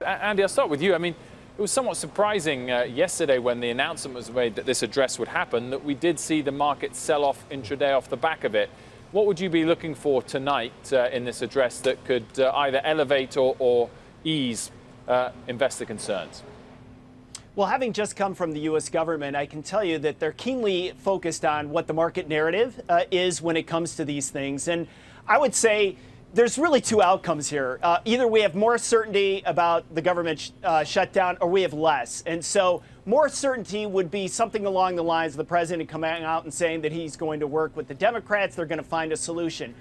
Andy, I'll start with you. I mean, it was somewhat surprising yesterday when the announcement was made that this address would happen, that we did see the market sell off intraday off the back of it. What would you be looking for tonight in this address that could either elevate or ease investor concerns? Well, having just come from the U.S. government, I can tell you that they're keenly focused on what the market narrative is when it comes to these things. And I would say there's really two outcomes here. Either we have more certainty about the government shutdown or we have less. And so more certainty would be something along the lines of the president coming out and saying that he's going to work with the Democrats. They're going to find a solution.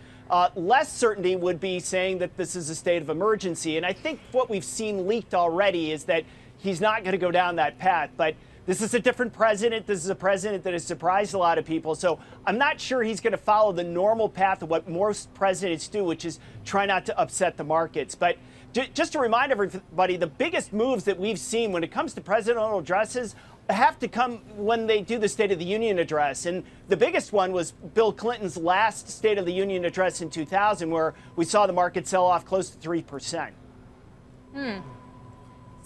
Less certainty would be saying that this is a state of emergency. And I think what we've seen leaked already is that he's not going to go down that path. But this is a different president. This is a president that has surprised a lot of people. So I'm not sure he's going to follow the normal path of what most presidents do, which is try not to upset the markets. But just to remind everybody, the biggest moves that we've seen when it comes to presidential addresses have to come when they do the State of the Union address. And the biggest one was Bill Clinton's last State of the Union address in 2000, where we saw the market sell off close to 3%.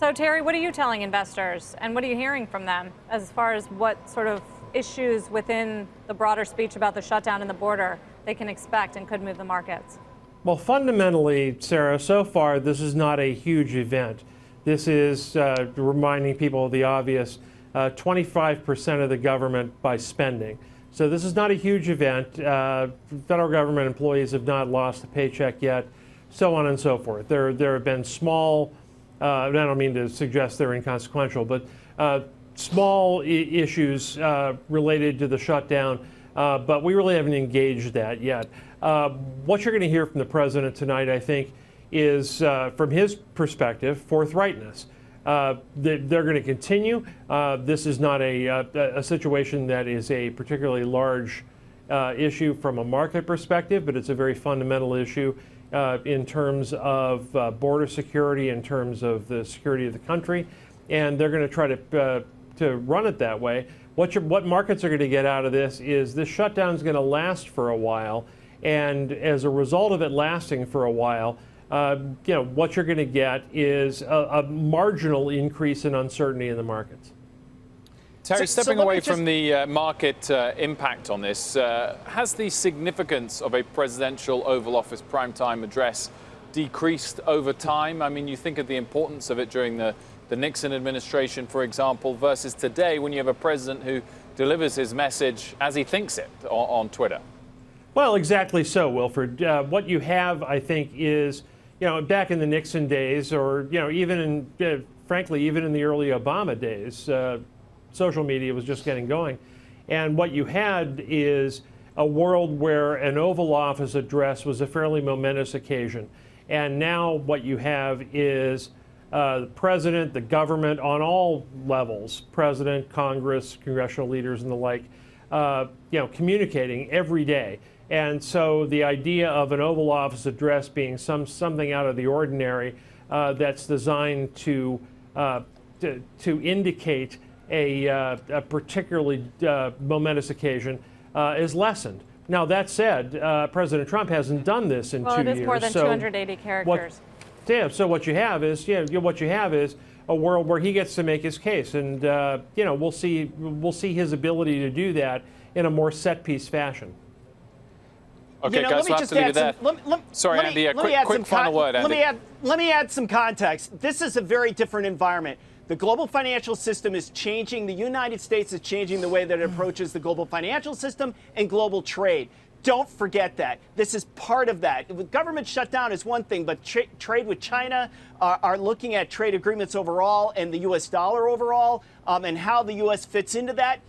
So, Terry, what are you telling investors, and what are you hearing from them as far as what sort of issues within the broader speech about the shutdown and the border they can expect and could move the markets? Well, fundamentally, Sarah, so far this is not a huge event. This is reminding people of the obvious, 25% of the government by spending. So this is not a huge event. Federal government employees have not lost a paycheck yet, so on and so forth. There have been small, I don't mean to suggest they're inconsequential, but small issues related to the shutdown, but we really haven't engaged that yet. What you're going to hear from the president tonight, I think, is, from his perspective, forthrightness. They're going to continue. This is not a situation that is a particularly large issue from a market perspective, but it's a very fundamental issue in terms of border security, in terms of the security of the country, and they're going to try to run it that way. What markets are going to get out of this is this shutdown is going to last for a while, and as a result of it lasting for a while, what you're going to get is a marginal increase in uncertainty in the markets. Terry, stepping away from the market impact on this, has the significance of a presidential Oval Office primetime address decreased over time? I mean, you think of the importance of it during the Nixon administration, for example, versus today when you have a president who delivers his message as he thinks it on Twitter. Well, exactly so, Wilfred. What you have, I think, is, back in the Nixon days, or, even in, frankly, even in the early Obama days, social media was just getting going. And what you had is a world where an Oval Office address was a fairly momentous occasion. And now what you have is the president, the government on all levels, president, Congress, congressional leaders and the like, communicating every day. And so the idea of an Oval Office address being something out of the ordinary that's designed to indicate a particularly momentous lessened. Now, that said, President Trump hasn't done this in 2 years. Well, it is more than 280 characters. So what you have is, a world where he gets to make his case, and we'll see his ability to do that in a more set-piece fashion. Okay, guys, we'll have to leave it there. Sorry, Andy, a quick final word, Andy. Let me add some context. This is a very different environment. The global financial system is changing. The United States is changing the way that it approaches the global financial system and global trade. Don't forget that. This is part of that. The government shutdown is one thing, but trade with China, are looking at trade agreements overall and the U.S. dollar overall, and how the U.S. fits into that.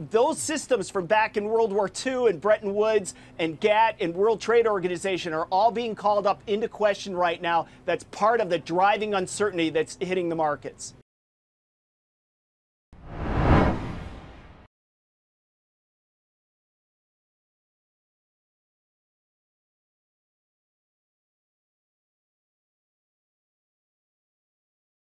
Those systems from back in World War II and Bretton Woods and GATT and World Trade Organization are all being called up into question right now. That's part of the driving uncertainty that's hitting the markets.